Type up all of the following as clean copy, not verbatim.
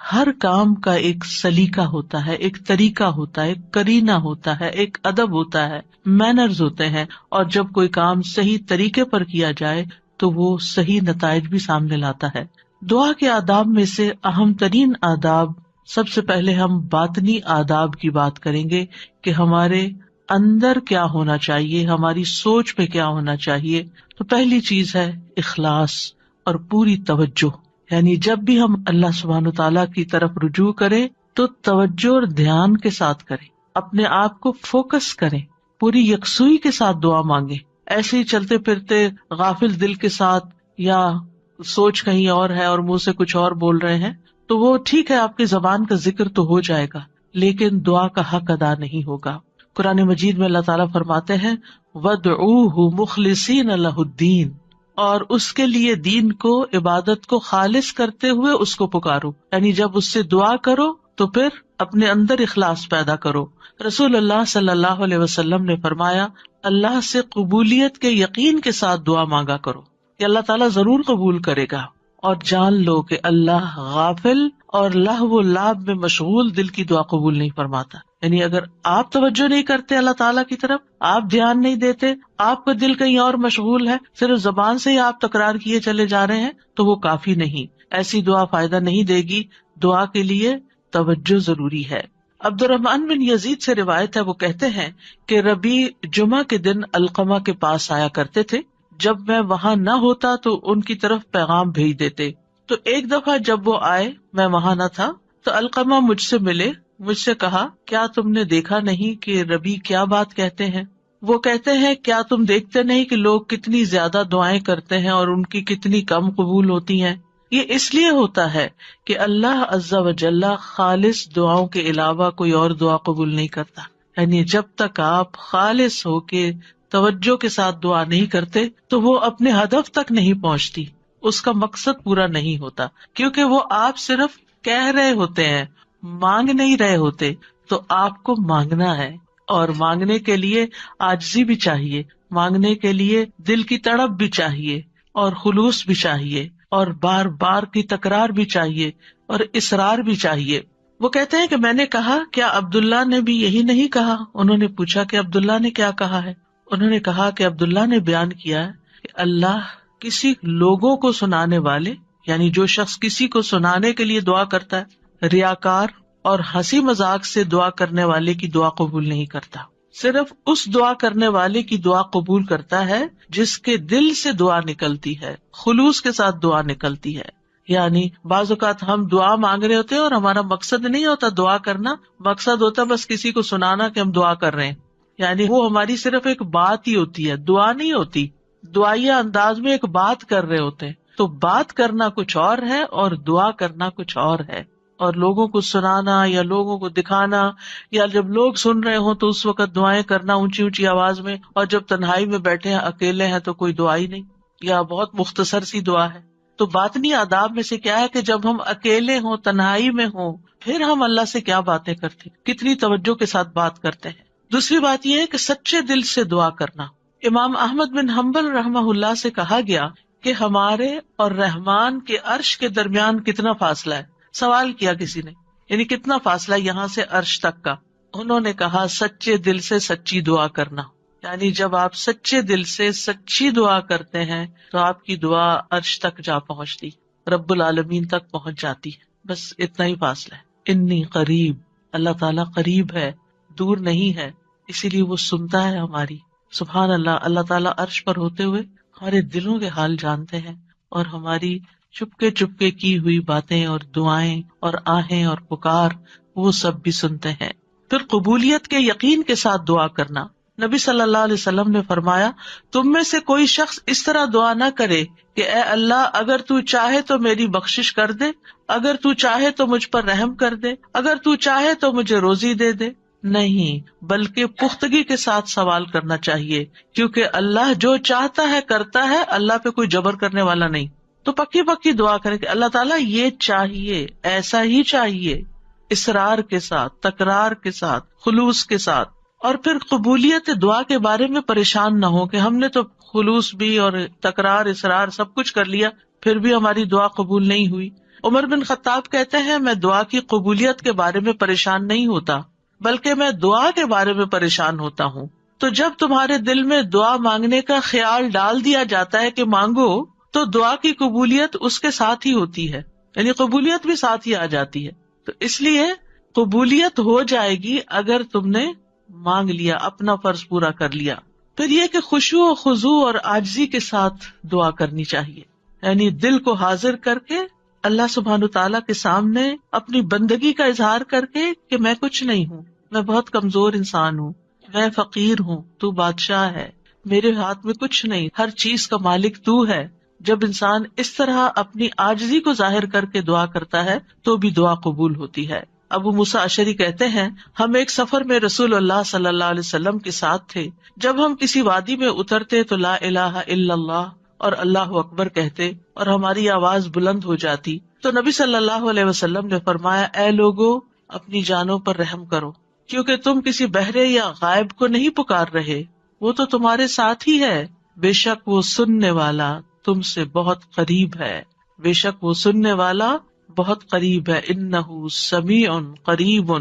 ہر کام کا ایک سلیقہ ہوتا ہے، ایک طریقہ ہوتا ہے، ایک قرینہ ہوتا ہے، ایک ادب ہوتا ہے، مینرز ہوتے ہیں، اور جب کوئی کام صحیح طریقے پر کیا جائے تو وہ صحیح نتائج بھی سامنے لاتا ہے۔ دعا کے آداب میں سے اہم ترین آداب، سب سے پہلے ہم باطنی آداب کی بات کریں گے کہ ہمارے اندر کیا ہونا چاہیے، ہماری سوچ میں کیا ہونا چاہیے۔ تو پہلی چیز ہے اخلاص اور پوری توجہ، یعنی جب بھی ہم اللہ سبحانہ تعالیٰ کی طرف رجوع کریں تو توجہ اور دھیان کے ساتھ کریں، اپنے آپ کو فوکس کریں، پوری یکسوئی کے ساتھ دعا مانگیں۔ ایسے ہی چلتے پھرتے غافل دل کے ساتھ یا سوچ کہیں اور ہے اور منہ سے کچھ اور بول رہے ہیں تو وہ ٹھیک ہے، آپ کی زبان کا ذکر تو ہو جائے گا لیکن دعا کا حق ادا نہیں ہوگا۔ قرآن مجید میں اللہ تعالیٰ فرماتے ہیں وَادْعُوهُ مُخْلِصِينَ لَهُ الدِّينَ، اور اس کے لیے دین کو، عبادت کو خالص کرتے ہوئے اس کو پکارو، یعنی جب اس سے دعا کرو تو پھر اپنے اندر اخلاص پیدا کرو۔ رسول اللہ صلی اللہ علیہ وسلم نے فرمایا اللہ سے قبولیت کے یقین کے ساتھ دعا مانگا کرو کہ اللہ تعالیٰ ضرور قبول کرے گا، اور جان لو کہ اللہ غافل اور لہو و لعب میں مشغول دل کی دعا قبول نہیں فرماتا۔ یعنی اگر آپ توجہ نہیں کرتے اللہ تعالیٰ کی طرف، آپ دھیان نہیں دیتے، آپ کا دل کہیں اور مشغول ہے، صرف زبان سے ہی آپ تکرار کیے چلے جا رہے ہیں تو وہ کافی نہیں، ایسی دعا فائدہ نہیں دے گی۔ دعا کے لیے توجہ ضروری ہے۔ عبد الرحمن بن یزید سے روایت ہے، وہ کہتے ہیں کہ ربیع جمعہ کے دن علقمہ کے پاس آیا کرتے تھے، جب میں وہاں نہ ہوتا تو ان کی طرف پیغام بھیج دیتے۔ تو ایک دفعہ جب وہ آئے، میں وہاں نہ تھا، تو علقمہ مجھ سے ملے، مجھ سے کہا کیا تم نے دیکھا نہیں کہ ربیع کیا بات کہتے ہیں؟ وہ کہتے ہیں کیا تم دیکھتے نہیں کہ لوگ کتنی زیادہ دعائیں کرتے ہیں اور ان کی کتنی کم قبول ہوتی ہیں؟ یہ اس لیے ہوتا ہے کہ اللہ عز و جل خالص دعاؤں کے علاوہ کوئی اور دعا قبول نہیں کرتا۔ یعنی جب تک آپ خالص ہو کے توجہ کے ساتھ دعا نہیں کرتے تو وہ اپنے ہدف تک نہیں پہنچتی، اس کا مقصد پورا نہیں ہوتا، کیونکہ وہ آپ صرف کہہ رہے ہوتے ہیں، مانگ نہیں رہے ہوتے۔ تو آپ کو مانگنا ہے، اور مانگنے کے لیے عاجزی بھی چاہیے، مانگنے کے لیے دل کی تڑپ بھی چاہیے، اور خلوص بھی چاہیے، اور بار بار کی تکرار بھی چاہیے، اور اصرار بھی چاہیے۔ وہ کہتے ہیں کہ میں نے کہا کیا عبداللہ نے بھی یہی نہیں کہا؟ انہوں نے پوچھا کہ عبداللہ نے کیا کہا ہے؟ انہوں نے کہا کہ عبداللہ نے بیان کیا کہ اللہ کسی لوگوں کو سنانے والے، یعنی جو شخص کسی کو سنانے کے لیے دعا کرتا ہے، ریاکار اور ہنسی مذاق سے دعا کرنے والے کی دعا قبول نہیں کرتا، صرف اس دعا کرنے والے کی دعا قبول کرتا ہے جس کے دل سے دعا نکلتی ہے، خلوص کے ساتھ دعا نکلتی ہے۔ یعنی بعض اوقات ہم دعا مانگ رہے ہوتے ہیں اور ہمارا مقصد نہیں ہوتا دعا کرنا، مقصد ہوتا بس کسی کو سنانا کہ ہم دعا کر رہے ہیں، یعنی وہ ہماری صرف ایک بات ہی ہوتی ہے، دعا نہیں ہوتی، دعائیہ انداز میں ایک بات کر رہے ہوتے ہیں۔ تو بات کرنا کچھ اور ہے اور دعا کرنا کچھ اور ہے، اور لوگوں کو سنانا یا لوگوں کو دکھانا، یا جب لوگ سن رہے ہوں تو اس وقت دعائیں کرنا اونچی اونچی آواز میں، اور جب تنہائی میں بیٹھے ہیں، اکیلے ہیں تو کوئی دعا ہی نہیں، یا بہت مختصر سی دعا ہے۔ تو باطنی آداب میں سے کیا ہے کہ جب ہم اکیلے ہوں، تنہائی میں ہوں، پھر ہم اللہ سے کیا باتیں کرتے ہیں، کتنی توجہ کے ساتھ بات کرتے ہیں۔ دوسری بات یہ ہے کہ سچے دل سے دعا کرنا۔ امام احمد بن حنبل رحمہ اللہ سے کہا گیا کہ ہمارے اور رحمان کے عرش کے درمیان کتنا فاصلہ ہے؟ سوال کیا کسی نے، یعنی کتنا فاصلہ یہاں سے عرش تک کا؟ انہوں نے کہا سچے دل سے سچی دعا کرنا، یعنی جب آپ سچے دل سے سچی دعا کرتے ہیں تو آپ کی دعا عرش تک جا پہنچتی، رب العالمین تک پہنچ جاتی ہے، بس اتنا ہی فاصلہ ہے۔ انی قریب، اللہ تعالیٰ قریب ہے، دور نہیں ہے، اسی لیے وہ سنتا ہے ہماری۔ سبحان اللہ، اللہ تعالیٰ عرش پر ہوتے ہوئے ہمارے دلوں کے حال جانتے ہیں، اور ہماری چپکے چپکے کی ہوئی باتیں اور دعائیں اور آہیں اور پکار وہ سب بھی سنتے ہیں۔ پھر قبولیت کے یقین کے ساتھ دعا کرنا۔ نبی صلی اللہ علیہ وسلم نے فرمایا تم میں سے کوئی شخص اس طرح دعا نہ کرے کہ اے اللہ اگر تو چاہے تو میری بخشش کر دے، اگر تو چاہے تو مجھ پر رحم کر دے، اگر تو چاہے تو مجھے روزی دے دے۔ نہیں، بلکہ پختگی کے ساتھ سوال کرنا چاہیے، کیونکہ اللہ جو چاہتا ہے کرتا ہے، اللہ پہ کوئی جبر کرنے والا نہیں۔ تو پکی پکی دعا کریں کہ اللہ تعالیٰ یہ چاہیے، ایسا ہی چاہیے، اصرار کے ساتھ، تکرار کے ساتھ، خلوص کے ساتھ۔ اور پھر قبولیت دعا کے بارے میں پریشان نہ ہو کہ ہم نے تو خلوص بھی اور تکرار، اصرار سب کچھ کر لیا، پھر بھی ہماری دعا قبول نہیں ہوئی۔ عمر بن خطاب کہتے ہیں میں دعا کی قبولیت کے بارے میں پریشان نہیں ہوتا بلکہ میں دعا کے بارے میں پریشان ہوتا ہوں. تو جب تمہارے دل میں دعا مانگنے کا خیال ڈال دیا جاتا ہے کہ مانگو تو دعا کی قبولیت اس کے ساتھ ہی ہوتی ہے، یعنی قبولیت بھی ساتھ ہی آ جاتی ہے. تو اس لیے قبولیت ہو جائے گی اگر تم نے مانگ لیا، اپنا فرض پورا کر لیا. پھر یہ کہ خشوع و خضوع اور عاجزی کے ساتھ دعا کرنی چاہیے، یعنی دل کو حاضر کر کے اللہ سبحانہ تعالیٰ کے سامنے اپنی بندگی کا اظہار کر کے کہ میں کچھ نہیں ہوں، میں بہت کمزور انسان ہوں، میں فقیر ہوں، تو بادشاہ ہے، میرے ہاتھ میں کچھ نہیں، ہر چیز کا مالک تو ہے. جب انسان اس طرح اپنی عاجزی کو ظاہر کر کے دعا کرتا ہے تو بھی دعا قبول ہوتی ہے. ابو موسیٰ اشعری کہتے ہیں ہم ایک سفر میں رسول اللہ صلی اللہ علیہ وسلم کے ساتھ تھے. جب ہم کسی وادی میں اترتے تو لا الہ الا اللہ اور اللہ اکبر کہتے اور ہماری آواز بلند ہو جاتی تو نبی صلی اللہ علیہ وسلم نے فرمایا اے لوگو اپنی جانوں پر رحم کرو، کیونکہ تم کسی بہرے یا غائب کو نہیں پکار رہے، وہ تو تمہارے ساتھ ہی ہے، بے شک وہ سننے والا تم سے بہت قریب ہے، بے شک وہ سننے والا بہت قریب ہے. انہ سمیع قریب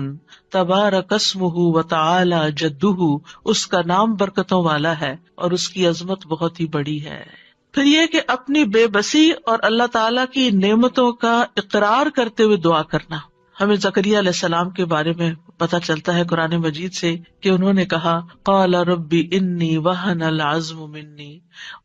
تبارک اسمہ وتعالی جدہ، اس کا نام برکتوں والا ہے اور اس کی عظمت بہت ہی بڑی ہے. پھر یہ کہ اپنی بے بسی اور اللہ تعالیٰ کی نعمتوں کا اقرار کرتے ہوئے دعا کرنا. ہمیں زکریا علیہ السلام کے بارے میں پتہ چلتا ہے قرآن مجید سے کہ انہوں نے کہا قال ربی انی وہن العظم منی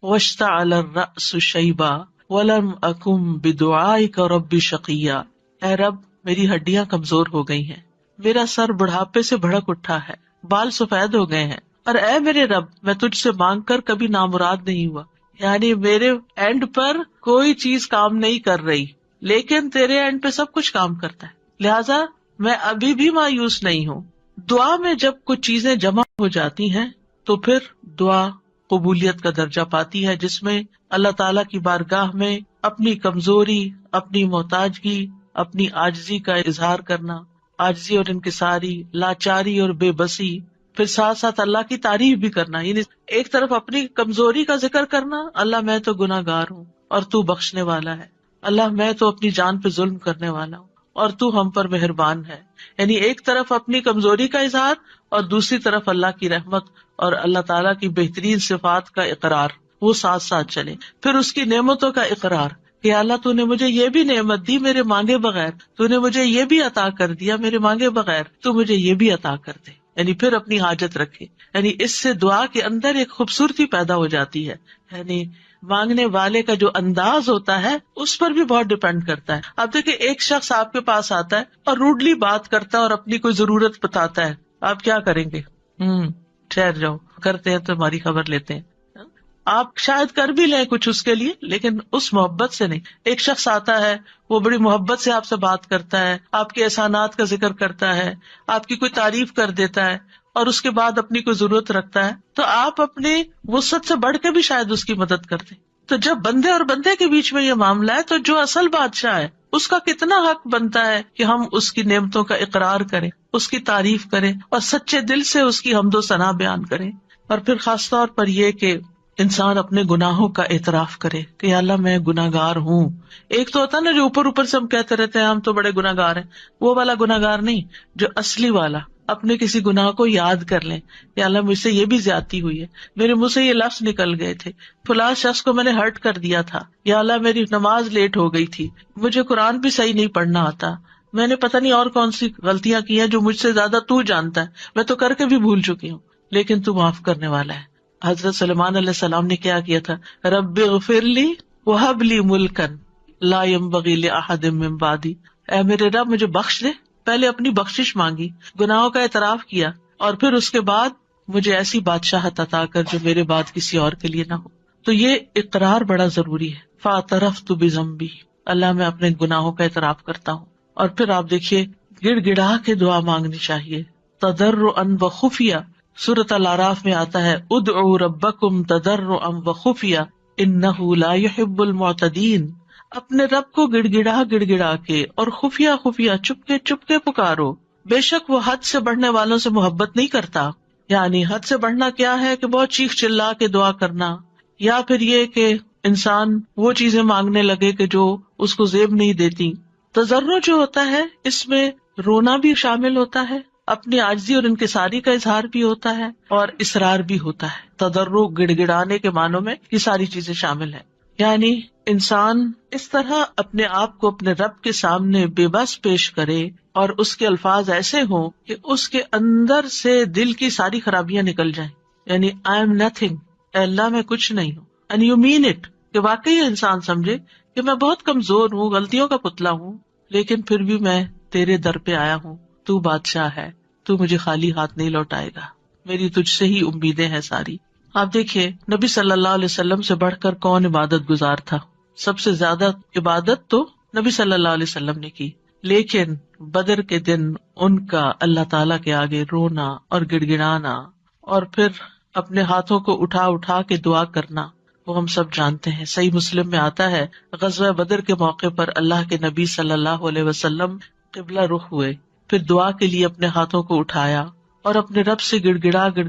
واشتعل الرأس شیبا ولم اکن بدعائک ربی شقیا. اے رب میری ہڈیاں کمزور ہو گئی ہیں، میرا سر بڑھاپے سے بھڑک اٹھا ہے، بال سفید ہو گئے ہیں، اور اے میرے رب میں تجھ سے مانگ کر کبھی نامراد نہیں ہوا. یعنی میرے اینڈ پر کوئی چیز کام نہیں کر رہی لیکن تیرے اینڈ پہ سب کچھ کام کرتا ہے، لہذا میں ابھی بھی مایوس نہیں ہوں. دعا میں جب کچھ چیزیں جمع ہو جاتی ہیں تو پھر دعا قبولیت کا درجہ پاتی ہے، جس میں اللہ تعالیٰ کی بارگاہ میں اپنی کمزوری، اپنی محتاجگی، اپنی عاجزی کا اظہار کرنا، عاجزی اور انکساری، لاچاری اور بے بسی، پھر ساتھ ساتھ اللہ کی تعریف بھی کرنا. یعنی ایک طرف اپنی کمزوری کا ذکر کرنا، اللہ میں تو گناہ گار ہوں اور تو بخشنے والا ہے، اللہ میں تو اپنی جان پہ ظلم کرنے والا ہوں اور تو ہم پر مہربان ہے. یعنی ایک طرف اپنی کمزوری کا اظہار اور دوسری طرف اللہ کی رحمت اور اللہ تعالیٰ کی بہترین صفات کا اقرار، وہ ساتھ ساتھ چلے. پھر اس کی نعمتوں کا اقرار کہ اللہ تو نے مجھے یہ بھی نعمت دی میرے مانگے بغیر، تو نے مجھے یہ بھی عطا کر دیا میرے مانگے بغیر، تو مجھے یہ بھی عطا کر دے. یعنی پھر اپنی حاجت رکھے. یعنی اس سے دعا کے اندر ایک خوبصورتی پیدا ہو جاتی ہے. یعنی مانگنے والے کا جو انداز ہوتا ہے اس پر بھی بہت ڈپینڈ کرتا ہے. آپ دیکھیں ایک شخص آپ کے پاس آتا ہے اور روڈلی بات کرتا ہے اور اپنی کوئی ضرورت بتاتا ہے، آپ کیا کریں گے؟ ٹھہر جاؤ، کرتے ہیں تو ہماری خبر لیتے ہیں. آپ شاید کر بھی لیں کچھ اس کے لیے لیکن اس محبت سے نہیں. ایک شخص آتا ہے، وہ بڑی محبت سے آپ سے بات کرتا ہے، آپ کے احسانات کا ذکر کرتا ہے، آپ کی کوئی تعریف کر دیتا ہے اور اس کے بعد اپنی کوئی ضرورت رکھتا ہے تو آپ اپنی وسعت سے بڑھ کے بھی شاید اس کی مدد کرتے. تو جب بندے اور بندے کے بیچ میں یہ معاملہ ہے تو جو اصل بادشاہ ہے اس کا کتنا حق بنتا ہے کہ ہم اس کی نعمتوں کا اقرار کریں، اس کی تعریف کریں اور سچے دل سے اس کی حمد و ثنا بیان کریں. اور پھر خاص طور پر یہ کہ انسان اپنے گناہوں کا اعتراف کرے کہ یا اللہ میں گناہ گار ہوں. ایک تو ہوتا ہے نا جو اوپر اوپر سے ہم کہتے رہتے ہیں ہم تو بڑے گناہ گار ہیں، وہ والا گناہ گار نہیں، جو اصلی والا اپنے کسی گناہ کو یاد کر لیں یا اللہ مجھ سے یہ بھی زیادتی ہوئی ہے، میرے منہ سے یہ لفظ نکل گئے تھے، فلاں شخص کو میں نے ہرٹ کر دیا تھا، یا اللہ میری نماز لیٹ ہو گئی تھی، مجھے قرآن بھی صحیح نہیں پڑھنا آتا، میں نے پتہ نہیں اور کون سی غلطیاں کی ہیں جو مجھ سے زیادہ تو جانتا ہے، میں تو کر کے بھی بھول چکی ہوں لیکن تو معاف کرنے والا ہے. حضرت سلیمان علیہ السلام نے کیا کیا تھا؟ رب اغفر لی وہب لی ملکا لا ينبغی لأحد من بعدی، اے میرے رب مجھے بخش دے. پہلے اپنی بخشش مانگی، گناہوں کا اعتراف کیا اور پھر اس کے بعد مجھے ایسی بادشاہت عطا کر جو میرے بعد کسی اور کے لیے نہ ہو. تو یہ اقرار بڑا ضروری ہے. فاعترفت بذنبی، اللہ میں اپنے گناہوں کا اعتراف کرتا ہوں. اور پھر آپ دیکھیے گڑ گڑا کے دعا مانگنی چاہیے، تضرعا وخفیہ. سورۃ الاعراف میں آتا ہے ادعوا ربکم تضرعا وخفیہ انہ لا يحب المعتدین. اپنے رب کو گڑ گڑا کے اور خفیہ خفیہ چپ کے پکارو، بے شک وہ حد سے بڑھنے والوں سے محبت نہیں کرتا. یعنی حد سے بڑھنا کیا ہے کہ بہت چیخ چلا کے دعا کرنا، یا پھر یہ کہ انسان وہ چیزیں مانگنے لگے کہ جو اس کو زیب نہیں دیتی، تضرع جو ہوتا ہے اس میں رونا بھی شامل ہوتا ہے، اپنی عاجزی اور انکساری کا اظہار بھی ہوتا ہے، اور اصرار بھی ہوتا ہے. تضرع گڑ گڑانے کے معنوں میں یہ ساری چیزیں شامل ہیں. یعنی انسان اس طرح اپنے آپ کو اپنے رب کے سامنے بے بس پیش کرے اور اس کے الفاظ ایسے ہوں کہ اس کے اندر سے دل کی ساری خرابیاں نکل جائیں. یعنی آئی ایم نتھنگ، اے اللہ میں کچھ نہیں ہوں. اینڈ یو مین اٹ، کہ واقعی انسان سمجھے کہ میں بہت کمزور ہوں، غلطیوں کا پتلا ہوں، لیکن پھر بھی میں تیرے در پہ آیا ہوں. تو بادشاہ ہے، تو مجھے خالی ہاتھ نہیں لوٹائے گا، میری تجھ سے ہی امیدیں ہیں ساری. آپ دیکھیے نبی صلی اللہ علیہ وسلم سے بڑھ کر کون عبادت گزار تھا؟ سب سے زیادہ عبادت تو نبی صلی اللہ علیہ وسلم نے کی، لیکن بدر کے دن ان کا اللہ تعالیٰ کے آگے رونا اور گڑ گڑانا اور پھر اپنے ہاتھوں کو اٹھا اٹھا کے دعا کرنا وہ ہم سب جانتے ہیں. صحیح مسلم میں آتا ہے غزوہ بدر کے موقع پر اللہ کے نبی صلی اللہ علیہ وسلم قبلہ رخ ہوئے، پھر دعا کے لیے اپنے ہاتھوں کو اٹھایا اور اپنے رب سے گڑ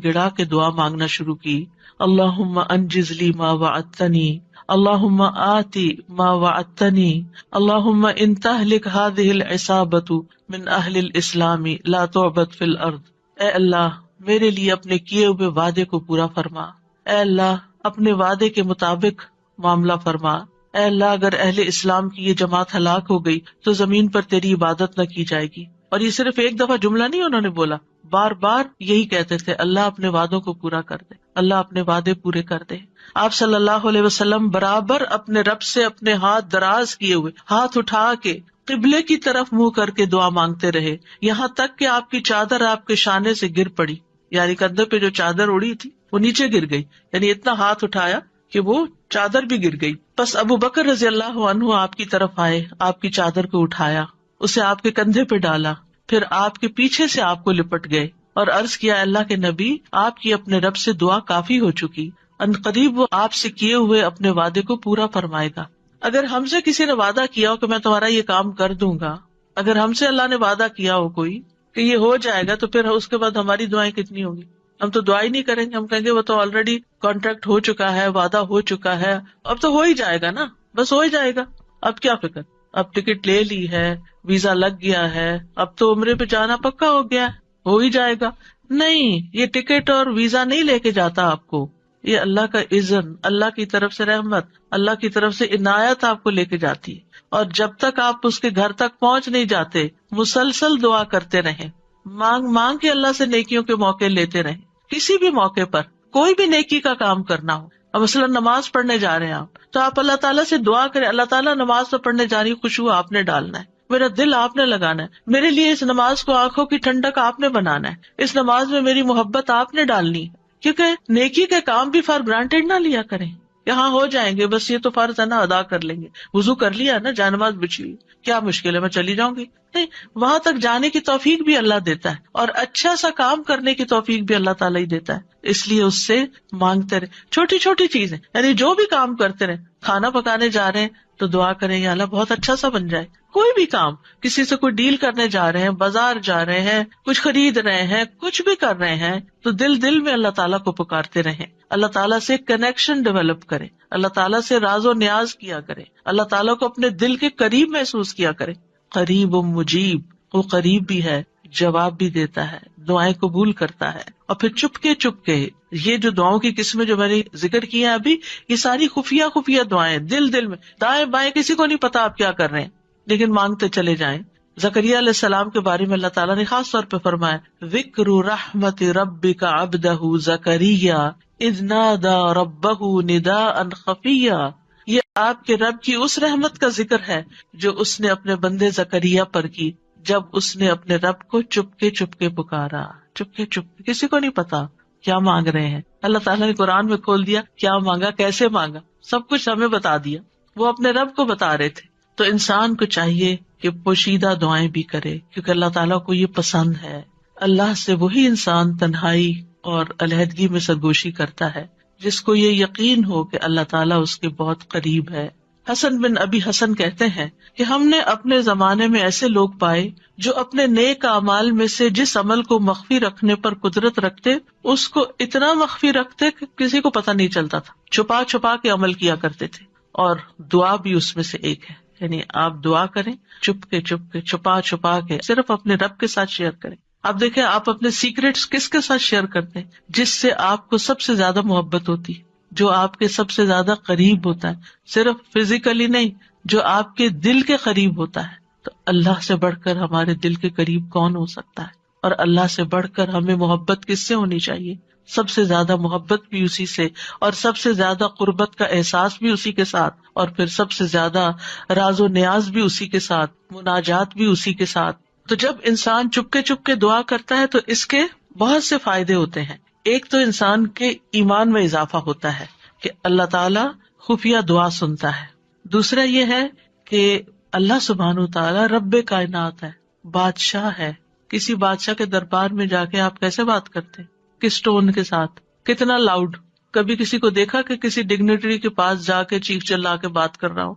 گڑا کے دعا مانگنا شروع کی. اللہم انجز لی ما وعدتنی، اللہم آتی ما وعدتنی، اللہم ان تہلک ہذہ العصابۃ من اہل الاسلام لا تعبد فی الارض. اے اللہ میرے لیے اپنے کیے ہوئے وعدے کو پورا فرما، اے اللہ اپنے وعدے کے مطابق معاملہ فرما. اے اللہ اگر اہل اسلام کی یہ جماعت ہلاک ہو گئی تو زمین پر تیری عبادت نہ کی جائے گی. اور یہ صرف ایک دفعہ جملہ نہیں انہوں نے بولا، بار بار یہی کہتے تھے اللہ اپنے وعدوں کو پورا کر دے، اللہ اپنے وعدے پورے کر دے. آپ صلی اللہ علیہ وسلم برابر اپنے رب سے اپنے ہاتھ دراز کیے ہوئے، ہاتھ اٹھا کے قبلے کی طرف منہ کر کے دعا مانگتے رہے، یہاں تک کہ آپ کی چادر آپ کے شانے سے گر پڑی. یعنی کندھے پہ جو چادر اڑی تھی وہ نیچے گر گئی، یعنی اتنا ہاتھ اٹھایا کہ وہ چادر بھی گر گئی. بس ابو بکر رضی اللہ عنہ آپ کی طرف آئے، آپ کی چادر کو اٹھایا، اسے آپ کے کندھے پہ ڈالا، پھر آپ کے پیچھے سے آپ کو لپٹ گئے اور عرض کیا اللہ کے نبی آپ کی اپنے رب سے دعا کافی ہو چکی، ان قریب وہ آپ سے کیے ہوئے اپنے وعدے کو پورا فرمائے گا. اگر ہم سے کسی نے وعدہ کیا ہو کہ میں تمہارا یہ کام کر دوں گا، اگر ہم سے اللہ نے وعدہ کیا ہو کوئی کہ یہ ہو جائے گا، تو پھر اس کے بعد ہماری دعائیں کتنی ہوگی؟ ہم تو دعا ہی نہیں کریں گے، ہم کہیں گے وہ تو آلریڈی کانٹریکٹ ہو چکا ہے، وعدہ ہو چکا ہے، اب تو ہو ہی جائے گا نا، بس ہو ہی جائے گا، اب کیا فکر، اب ٹکٹ لے لی ہے، ویزا لگ گیا ہے، اب تو عمرے پہ جانا پکا ہو گیا، ہو ہی جائے گا. نہیں، یہ ٹکٹ اور ویزا نہیں لے کے جاتا آپ کو، یہ اللہ کا اذن، اللہ کی طرف سے رحمت، اللہ کی طرف سے عنایت آپ کو لے کے جاتی ہے. اور جب تک آپ اس کے گھر تک پہنچ نہیں جاتے مسلسل دعا کرتے رہیں، مانگ مانگ کے اللہ سے نیکیوں کے موقع لیتے رہیں. کسی بھی موقع پر کوئی بھی نیکی کا کام کرنا ہو، اب مثلا نماز پڑھنے جا رہے ہیں آپ، تو آپ اللہ تعالیٰ سے دعا کریں، اللہ تعالیٰ نماز تو پڑھنے جا رہی، خوشبو آپ نے ڈالنا ہے، میرا دل آپ نے لگانا ہے، میرے لیے اس نماز کو آنکھوں کی ٹھنڈک آپ نے بنانا ہے، اس نماز میں میری محبت آپ نے ڈالنی ہے. کیونکہ نیکی کے کام بھی فار گرانٹیڈ نہ لیا کریں، یہاں ہو جائیں گے، بس یہ تو فرض ہے نا، ادا کر لیں گے، وضو کر لیا نا، جانماز بچ لی، کیا مشکل ہے، میں چلی جاؤں گی. نہیں، وہاں تک جانے کی توفیق بھی اللہ دیتا ہے، اور اچھا سا کام کرنے کی توفیق بھی اللہ تعالیٰ ہی دیتا ہے. اس لیے اس سے مانگتے رہے، چھوٹی چھوٹی چیزیں، یعنی جو بھی کام کرتے رہے، کھانا پکانے جا رہے ہیں تو دعا کریں یا اللہ بہت اچھا سا بن جائے. کوئی بھی کام، کسی سے کوئی ڈیل کرنے جا رہے ہیں، بازار جا رہے ہیں، کچھ خرید رہے ہیں، کچھ بھی کر رہے ہیں، تو دل دل میں اللہ تعالیٰ کو پکارتے رہیں، اللہ تعالیٰ سے کنیکشن ڈیولپ کریں، اللہ تعالیٰ سے راز و نیاز کیا کریں، اللہ تعالیٰ کو اپنے دل کے قریب محسوس کیا کریں. قریب و مجیب، وہ قریب بھی ہے، جواب بھی دیتا ہے، دعائیں قبول کرتا ہے. اور پھر چپ کے یہ جو دعاؤں کی قسمیں جو میں نے ذکر کی ہیں ابھی، یہ ساری خفیہ دعائیں، دل میں، دائیں بائیں کسی کو نہیں پتا آپ کیا کر رہے ہیں، لیکن مانگتے چلے جائیں. زکریا علیہ السلام کے بارے میں اللہ تعالیٰ نے خاص طور پہ فرمایا، ذکر رحمت ربک عبدہ زکریا اذ نادى ربہ نداء خفیا. یہ آپ کے رب کی اس رحمت کا ذکر ہے جو اس نے اپنے بندے زکریا پر کی جب اس نے اپنے رب کو چپ کے پکارا، چپ کے کسی کو نہیں پتا کیا مانگ رہے ہیں. اللہ تعالیٰ نے قرآن میں کھول دیا کیا مانگا، کیسے مانگا، سب کچھ ہمیں بتا دیا، وہ اپنے رب کو بتا رہے تھے. تو انسان کو چاہیے کہ پوشیدہ دعائیں بھی کرے، کیونکہ اللہ تعالیٰ کو یہ پسند ہے. اللہ سے وہی انسان تنہائی اور علیحدگی میں سرگوشی کرتا ہے جس کو یہ یقین ہو کہ اللہ تعالیٰ اس کے بہت قریب ہے. حسن بن ابی حسن کہتے ہیں کہ ہم نے اپنے زمانے میں ایسے لوگ پائے جو اپنے نیک اعمال میں سے جس عمل کو مخفی رکھنے پر قدرت رکھتے اس کو اتنا مخفی رکھتے کہ کسی کو پتہ نہیں چلتا تھا، چھپا کے عمل کیا کرتے تھے. اور دعا بھی اس میں سے ایک ہے، یعنی آپ دعا کریں چپ کے چھپا چھپا کے، صرف اپنے رب کے ساتھ شیئر کریں. اب دیکھیں آپ اپنے سیکریٹس کس کے ساتھ شیئر کرتے ہیں؟ جس سے آپ کو سب سے زیادہ محبت ہوتی ہے، جو آپ کے سب سے زیادہ قریب ہوتا ہے، صرف فزیکلی نہیں، جو آپ کے دل کے قریب ہوتا ہے. تو اللہ سے بڑھ کر ہمارے دل کے قریب کون ہو سکتا ہے؟ اور اللہ سے بڑھ کر ہمیں محبت کس سے ہونی چاہیے؟ سب سے زیادہ محبت بھی اسی سے، اور سب سے زیادہ قربت کا احساس بھی اسی کے ساتھ، اور پھر سب سے زیادہ راز و نیاز بھی اسی کے ساتھ، مناجات بھی اسی کے ساتھ. تو جب انسان چپ کے دعا کرتا ہے تو اس کے بہت سے فائدے ہوتے ہیں. ایک تو انسان کے ایمان میں اضافہ ہوتا ہے کہ اللہ تعالیٰ خفیہ دعا سنتا ہے. دوسرا یہ ہے کہ اللہ سبحانہ تعالیٰ رب کائنات ہے، بادشاہ ہے. کسی بادشاہ کے دربار میں جا کے آپ کیسے بات کرتے ہیں؟ کس ٹون کے ساتھ، کتنا لاؤڈ؟ کبھی کسی کو دیکھا کہ کسی ڈگنیٹری کے پاس جا کے چیخ چلا کے بات کر رہا ہو؟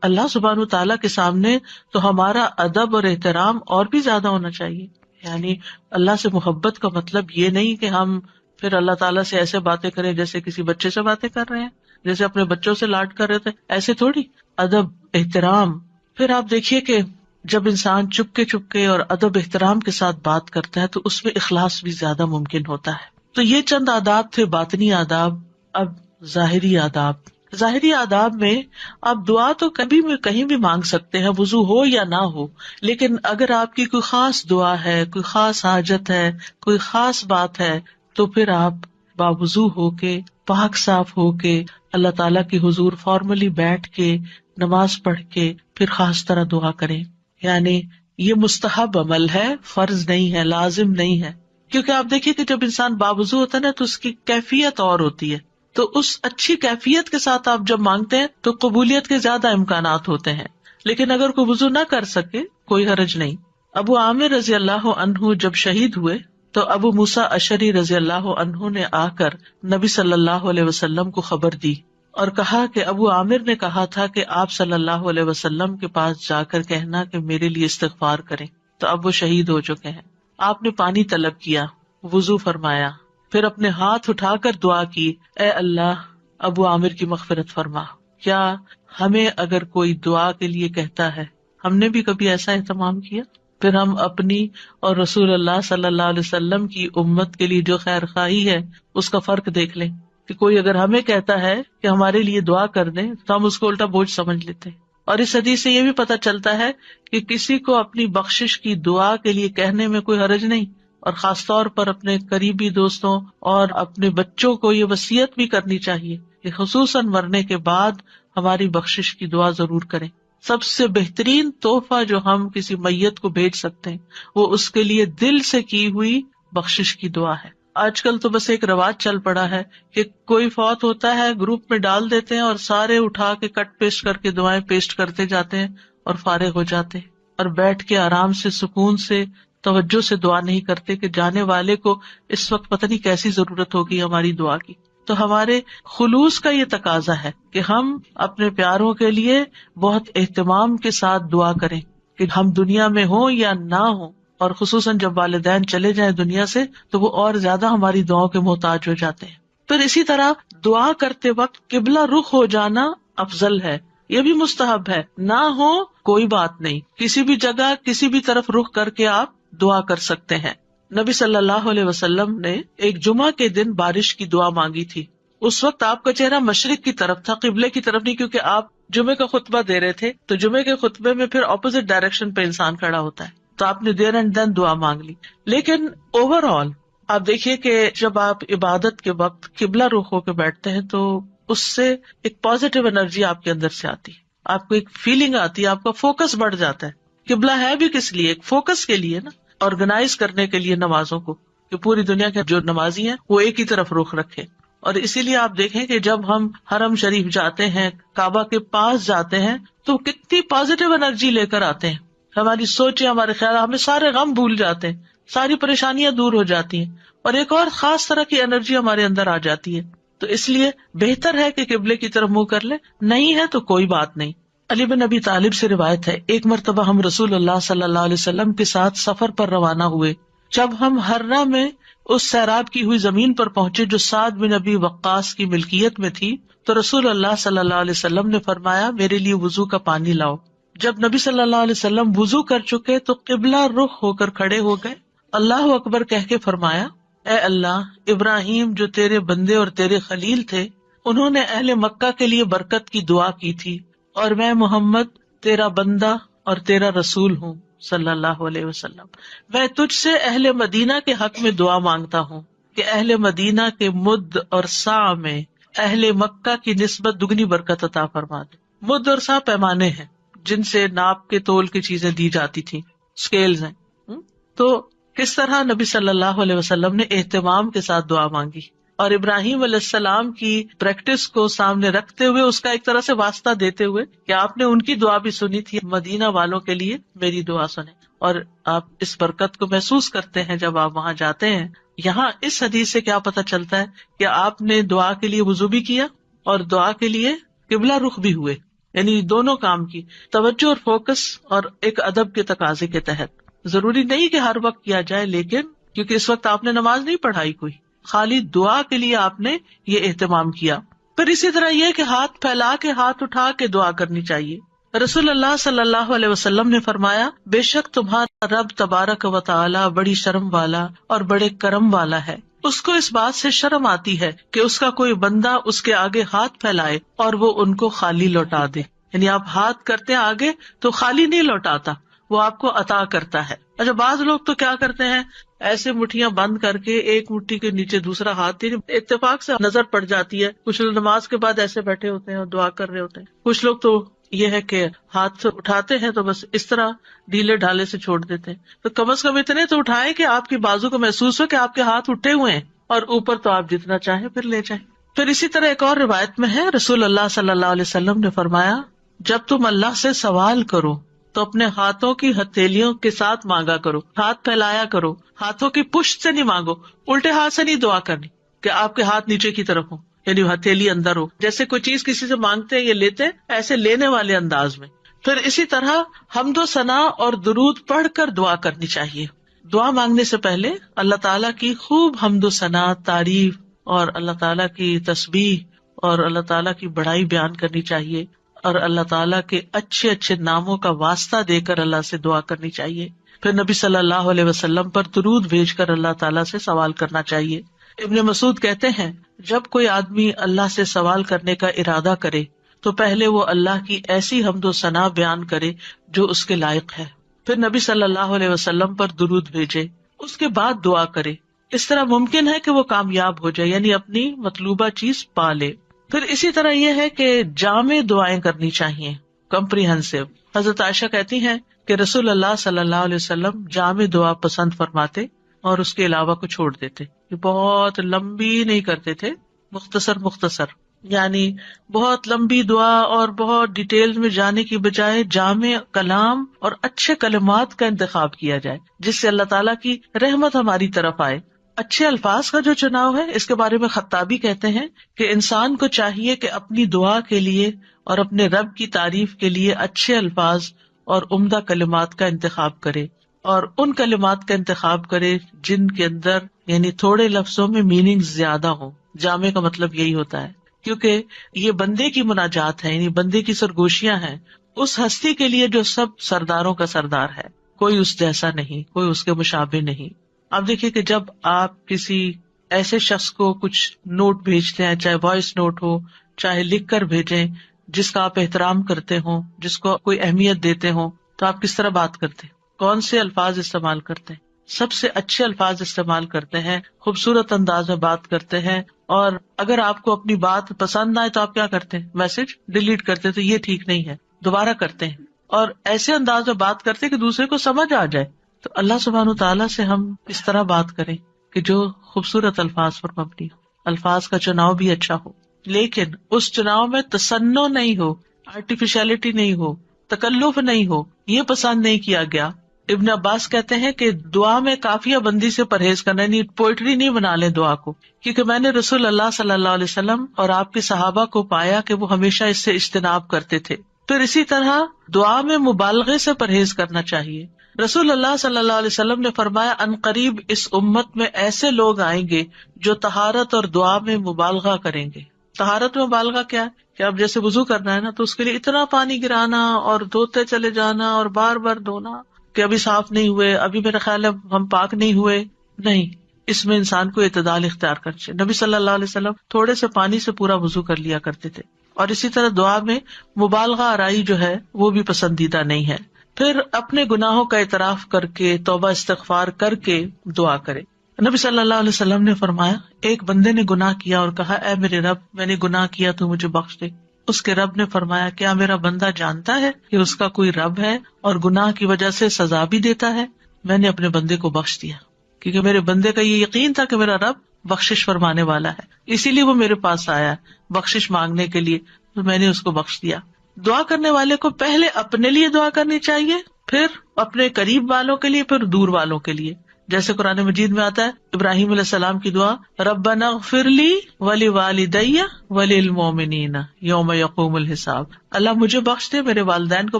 اللہ سبحانہ تعالیٰ کے سامنے تو ہمارا ادب اور احترام اور بھی زیادہ ہونا چاہیے. یعنی اللہ سے محبت کا مطلب یہ نہیں کہ ہم پھر اللہ تعالیٰ سے ایسے باتیں کریں جیسے کسی بچے سے باتیں کر رہے ہیں، جیسے اپنے بچوں سے لاڈ کر رہے تھے، ایسے تھوڑی. ادب، احترام. پھر آپ دیکھیے کہ جب انسان چپ کے اور ادب احترام کے ساتھ بات کرتا ہے تو اس میں اخلاص بھی زیادہ ممکن ہوتا ہے. تو یہ چند آداب تھے، باطنی آداب. اب ظاہری آداب. ظاہری آداب میں آپ دعا تو کبھی بھی کہیں بھی مانگ سکتے ہیں، وضو ہو یا نہ ہو. لیکن اگر آپ کی کوئی خاص دعا ہے، کوئی خاص حاجت ہے، کوئی خاص بات ہے، تو پھر آپ باوضو ہو کے، پاک صاف ہو کے، اللہ تعالیٰ کی حضور فارملی بیٹھ کے، نماز پڑھ کے پھر خاص طرح دعا کریں. یعنی یہ مستحب عمل ہے، فرض نہیں ہے، لازم نہیں ہے. کیونکہ آپ دیکھیے کہ جب انسان باوضو ہوتا ہے نا تو اس کی کیفیت اور ہوتی ہے. تو اس اچھی کیفیت کے ساتھ آپ جب مانگتے ہیں تو قبولیت کے زیادہ امکانات ہوتے ہیں. لیکن اگر کوئی وضو نہ کر سکے، کوئی حرج نہیں. ابو عامر رضی اللہ عنہ جب شہید ہوئے تو ابو موسیٰ اشعری رضی اللہ عنہ نے آ کر نبی صلی اللہ علیہ وسلم کو خبر دی اور کہا کہ ابو عامر نے کہا تھا کہ آپ صلی اللہ علیہ وسلم کے پاس جا کر کہنا کہ میرے لیے استغفار کریں. تو اب وہ شہید ہو چکے ہیں. آپ نے پانی طلب کیا، وضو فرمایا، پھر اپنے ہاتھ اٹھا کر دعا کی، اے اللہ ابو عامر کی مغفرت فرما. کیا ہمیں اگر کوئی دعا کے لیے کہتا ہے، ہم نے بھی کبھی ایسا اہتمام کیا؟ پھر ہم اپنی اور رسول اللہ صلی اللہ علیہ وسلم کی امت کے لیے جو خیر خواہی ہے اس کا فرق دیکھ لیں کہ کوئی اگر ہمیں کہتا ہے کہ ہمارے لیے دعا کر دیں تو ہم اس کو الٹا بوجھ سمجھ لیتے ہیں. اور اس حدیث سے یہ بھی پتہ چلتا ہے کہ کسی کو اپنی بخشش کی دعا کے لیے کہنے میں کوئی حرج نہیں، اور خاص طور پر اپنے قریبی دوستوں اور اپنے بچوں کو یہ وصیت بھی کرنی چاہیے کہ خصوصاً مرنے کے بعد ہماری بخشش کی دعا ضرور کریں. سب سے بہترین تحفہ جو ہم کسی میت کو بھیج سکتے ہیں وہ اس کے لیے دل سے کی ہوئی بخشش کی دعا ہے. آج کل تو بس ایک رواج چل پڑا ہے کہ کوئی فوت ہوتا ہے، گروپ میں ڈال دیتے ہیں اور سارے اٹھا کے کٹ پیسٹ کر کے دعائیں پیسٹ کرتے جاتے ہیں اور فارغ ہو جاتے ہیں، اور بیٹھ کے آرام سے سکون سے توجہ سے دعا نہیں کرتے کہ جانے والے کو اس وقت پتہ نہیں کیسی ضرورت ہوگی ہماری دعا کی. تو ہمارے خلوص کا یہ تقاضا ہے کہ ہم اپنے پیاروں کے لیے بہت اہتمام کے ساتھ دعا کریں کہ ہم دنیا میں ہوں یا نہ ہوں، اور خصوصاً جب والدین چلے جائیں دنیا سے تو وہ اور زیادہ ہماری دعاؤں کے محتاج ہو جاتے ہیں. پھر اسی طرح دعا کرتے وقت قبلہ رخ ہو جانا افضل ہے، یہ بھی مستحب ہے. نہ ہو کوئی بات نہیں، کسی بھی جگہ کسی بھی طرف رخ کر کے آپ دعا کر سکتے ہیں. نبی صلی اللہ علیہ وسلم نے ایک جمعہ کے دن بارش کی دعا مانگی تھی. اس وقت آپ کا چہرہ مشرق کی طرف تھا، قبلے کی طرف نہیں، کیونکہ آپ جمعے کا خطبہ دے رہے تھے. تو جمعے کے خطبے میں پھر اپوزٹ ڈائریکشن پہ انسان کھڑا ہوتا ہے، تو آپ نے دیر اینڈ دین دعا مانگ لی. لیکن اوور آل آپ دیکھیے کہ جب آپ عبادت کے وقت قبلہ رخ ہو کے بیٹھتے ہیں تو اس سے ایک پازیٹیو انرجی آپ کے اندر سے آتی ہے، آپ کو ایک فیلنگ آتی ہے، آپ کا فوکس بڑھ جاتا ہے. قبلہ ہے بھی کس لیے؟ ایک فوکس کے لیے نا، آرگنائز کرنے کے لیے نمازوں کو، کہ پوری دنیا کے جو نمازی ہیں وہ ایک ہی طرف رخ رکھے. اور اسی لیے آپ دیکھیں کہ جب ہم حرم شریف جاتے ہیں، کعبہ کے پاس جاتے ہیں، تو کتنی پازیٹیو انرجی لے کر آتے ہیں. ہماری سوچیں، ہمارے خیال، ہمیں سارے غم بھول جاتے ہیں، ساری پریشانیاں دور ہو جاتی ہیں، اور ایک اور خاص طرح کی انرجی ہمارے اندر آ جاتی ہے. تو اس لیے بہتر ہے کہ قبلے کی طرف منہ کر لیں، نہیں ہے تو کوئی بات نہیں. علی بن ابی طالب سے روایت ہے، ایک مرتبہ ہم رسول اللہ صلی اللہ علیہ وسلم کے ساتھ سفر پر روانہ ہوئے جب ہم ہرہ میں اس سیراب کی ہوئی زمین پر پہنچے جو سعد بن ابی وقاص کی ملکیت میں تھی، تو رسول اللہ صلی اللہ علیہ وسلم نے فرمایا میرے لیے وضو کا پانی لاؤ۔ جب نبی صلی اللہ علیہ وسلم وضو کر چکے تو قبلہ رخ ہو کر کھڑے ہو گئے، اللہ اکبر کہہ کے فرمایا، اے اللہ، ابراہیم جو تیرے بندے اور تیرے خلیل تھے، انہوں نے اہل مکہ کے لیے برکت کی دعا کی تھی، اور میں محمد تیرا بندہ اور تیرا رسول ہوں صلی اللہ علیہ وسلم، میں تجھ سے اہل مدینہ کے حق میں دعا مانگتا ہوں کہ اہل مدینہ کے مد اور سا میں اہل مکہ کی نسبت دگنی برکت عطا فرما دے۔ مد اور سا پیمانے ہیں جن سے ناپ کے تول کی چیزیں دی جاتی تھی، اسکیلز ہیں۔ تو کس طرح نبی صلی اللہ علیہ وسلم نے اہتمام کے ساتھ دعا مانگی، اور ابراہیم علیہ السلام کی پریکٹس کو سامنے رکھتے ہوئے، اس کا ایک طرح سے واسطہ دیتے ہوئے کہ آپ نے ان کی دعا بھی سنی تھی، مدینہ والوں کے لیے میری دعا سنیں، اور آپ اس برکت کو محسوس کرتے ہیں جب آپ وہاں جاتے ہیں۔ یہاں اس حدیث سے کیا پتہ چلتا ہے کہ آپ نے دعا کے لیے وضو بھی کیا اور دعا کے لیے قبلہ رخ بھی ہوئے، یعنی دونوں کام کی توجہ اور فوکس، اور ایک ادب کے تقاضے کے تحت۔ ضروری نہیں کہ ہر وقت کیا جائے، لیکن کیونکہ اس وقت آپ نے نماز نہیں پڑھائی کوئی، خالی دعا کے لیے آپ نے یہ اہتمام کیا۔ پھر اسی طرح یہ کہ ہاتھ پھیلا کے، ہاتھ اٹھا کے دعا کرنی چاہیے۔ رسول اللہ صلی اللہ علیہ وسلم نے فرمایا، بے شک تمہارا رب تبارک و تعالی بڑی شرم والا اور بڑے کرم والا ہے، اس کو اس بات سے شرم آتی ہے کہ اس کا کوئی بندہ اس کے آگے ہاتھ پھیلائے اور وہ ان کو خالی لوٹا دے، یعنی آپ ہاتھ کرتے ہیں آگے تو خالی نہیں لوٹاتا، وہ آپ کو عطا کرتا ہے۔ اچھا، بعض لوگ تو کیا کرتے ہیں، ایسے مٹھیاں بند کر کے ایک مٹھی کے نیچے دوسرا ہاتھ، اتفاق سے نظر پڑ جاتی ہے، کچھ لوگ نماز کے بعد ایسے بیٹھے ہوتے ہیں اور دعا کر رہے ہوتے ہیں، کچھ لوگ تو یہ ہے کہ ہاتھ سے اٹھاتے ہیں تو بس اس طرح ڈھیلے ڈھالے سے چھوڑ دیتے ہیں۔ تو کم از کم اتنے تو اٹھائیں کہ آپ کی بازو کو محسوس ہو کہ آپ کے ہاتھ اٹھے ہوئے ہیں، اور اوپر تو آپ جتنا چاہیں پھر لے جائیں۔ پھر اسی طرح ایک اور روایت میں ہے، رسول اللہ صلی اللہ علیہ وسلم نے فرمایا، جب تم اللہ سے سوال کرو تو اپنے ہاتھوں کی ہتھیلیوں کے ساتھ مانگا کرو، ہاتھ پھیلایا کرو، ہاتھوں کی پشت سے نہیں مانگو، الٹے ہاتھ سے نہیں دعا کرنی کہ آپ کے ہاتھ نیچے کی طرف ہو، یعنی ہتھیلی اندر ہو، جیسے کوئی چیز کسی سے مانگتے ہیں یہ لیتے ہیں، ایسے لینے والے انداز میں۔ پھر اسی طرح حمد و ثنا اور درود پڑھ کر دعا کرنی چاہیے۔ دعا مانگنے سے پہلے اللہ تعالیٰ کی خوب حمد و ثنا، تعریف، اور اللہ تعالیٰ کی تسبیح اور اللہ تعالیٰ کی بڑائی بیان کرنی چاہیے، اور اللہ تعالیٰ کے اچھے اچھے ناموں کا واسطہ دے کر اللہ سے دعا کرنی چاہیے۔ پھر نبی صلی اللہ علیہ وسلم پر درود بھیج کر اللہ تعالیٰ سے سوال کرنا چاہیے۔ ابن مسعود کہتے ہیں، جب کوئی آدمی اللہ سے سوال کرنے کا ارادہ کرے تو پہلے وہ اللہ کی ایسی حمد و ثنا بیان کرے جو اس کے لائق ہے، پھر نبی صلی اللہ علیہ وسلم پر درود بھیجے، اس کے بعد دعا کرے۔ اس طرح ممکن ہے کہ وہ کامیاب ہو جائے، یعنی اپنی مطلوبہ چیز پا لے۔ پھر اسی طرح یہ ہے کہ جامع دعائیں کرنی چاہیے، کمپریہنسو۔ حضرت عائشہ کہتی ہیں کہ رسول اللہ صلی اللہ علیہ وسلم جامع دعا پسند فرماتے اور اس کے علاوہ کو چھوڑ دیتے، یہ بہت لمبی نہیں کرتے تھے، مختصر، یعنی بہت لمبی دعا اور بہت ڈیٹیل میں جانے کی بجائے جامع کلام اور اچھے کلمات کا انتخاب کیا جائے جس سے اللہ تعالیٰ کی رحمت ہماری طرف آئے۔ اچھے الفاظ کا جو چناؤ ہے، اس کے بارے میں خطابی کہتے ہیں کہ انسان کو چاہیے کہ اپنی دعا کے لیے اور اپنے رب کی تعریف کے لیے اچھے الفاظ اور عمدہ کلمات کا انتخاب کرے، اور ان کلمات کا انتخاب کرے جن کے اندر یعنی تھوڑے لفظوں میں میننگ زیادہ ہو۔ جامع کا مطلب یہی ہوتا ہے، کیونکہ یہ بندے کی مناجات ہے، یعنی بندے کی سرگوشیاں ہیں اس ہستی کے لیے جو سب سرداروں کا سردار ہے، کوئی اس جیسا نہیں، کوئی اس کے مشابہ نہیں۔ اب دیکھیے کہ جب آپ کسی ایسے شخص کو کچھ نوٹ بھیجتے ہیں، چاہے وائس نوٹ ہو چاہے لکھ کر بھیجیں، جس کا آپ احترام کرتے ہوں، جس کو کوئی اہمیت دیتے ہوں، تو آپ کس طرح بات کرتے ہیں، کون سے الفاظ استعمال کرتے ہیں؟ سب سے اچھے الفاظ استعمال کرتے ہیں، خوبصورت انداز میں بات کرتے ہیں، اور اگر آپ کو اپنی بات پسند نہ آئے تو آپ کیا کرتے ہیں؟ میسج ڈیلیٹ کرتے، تو یہ ٹھیک نہیں ہے، دوبارہ کرتے ہیں، اور ایسے انداز میں بات کرتے ہیں کہ دوسرے کو سمجھ آ جائے۔ تو اللہ سبحانہ تعالیٰ سے ہم اس طرح بات کریں کہ جو خوبصورت الفاظ پر مبنی ہو، الفاظ کا چناؤ بھی اچھا ہو، لیکن اس چناؤ میں تصنع نہیں ہو، آرٹیفیشلٹی نہیں ہو، تکلف نہیں ہو، یہ پسند نہیں کیا گیا۔ ابن عباس کہتے ہیں کہ دعا میں قافیہ بندی سے پرہیز کرنا، یعنی پوئٹری نہیں بنا لیں دعا کو، کیونکہ میں نے رسول اللہ صلی اللہ علیہ وسلم اور آپ کے صحابہ کو پایا کہ وہ ہمیشہ اس سے اجتناب کرتے تھے۔ پھر اسی طرح دعا میں مبالغے سے پرہیز کرنا چاہیے۔ رسول اللہ صلی اللہ علیہ وسلم نے فرمایا ان قریب اس امت میں ایسے لوگ آئیں گے جو طہارت اور دعا میں مبالغہ کریں گے. طہارت میں مبالغہ کیا ہے کہ اب جیسے وضو کرنا ہے نا تو اس کے لیے اتنا پانی گرانا اور دھوتے چلے جانا اور بار بار دھونا کہ ابھی صاف نہیں ہوئے, ابھی میرا خیال ہے ہم پاک نہیں ہوئے. نہیں, اس میں انسان کو اعتدال اختیار کرنا چاہیے. نبی صلی اللہ علیہ وسلم تھوڑے سے پانی سے پورا وضو کر لیا کرتے تھے. اور اسی طرح دعا میں مبالغہ آرائی جو ہے وہ بھی پسندیدہ نہیں ہے. پھر اپنے گناہوں کا اعتراف کر کے توبہ استغفار کر کے دعا کرے. نبی صلی اللہ علیہ وسلم نے فرمایا ایک بندے نے گناہ کیا اور کہا اے میرے رب میں نے گناہ کیا تو مجھے بخش دے. اس کے رب نے فرمایا کیا میرا بندہ جانتا ہے کہ اس کا کوئی رب ہے اور گناہ کی وجہ سے سزا بھی دیتا ہے؟ میں نے اپنے بندے کو بخش دیا کیونکہ میرے بندے کا یہ یقین تھا کہ میرا رب بخشش فرمانے والا ہے, اسی لیے وہ میرے پاس آیا بخشش مانگنے کے لیے, تو میں نے اس کو بخش دیا. دعا کرنے والے کو پہلے اپنے لیے دعا کرنی چاہیے, پھر اپنے قریب والوں کے لیے, پھر دور والوں کے لیے. جیسے قرآن مجید میں آتا ہے ابراہیم علیہ السلام کی دعا ربنا اغفر لی ولوالدی وللمؤمنین یوم یقوم الحساب. اللہ مجھے بخش دے, میرے والدین کو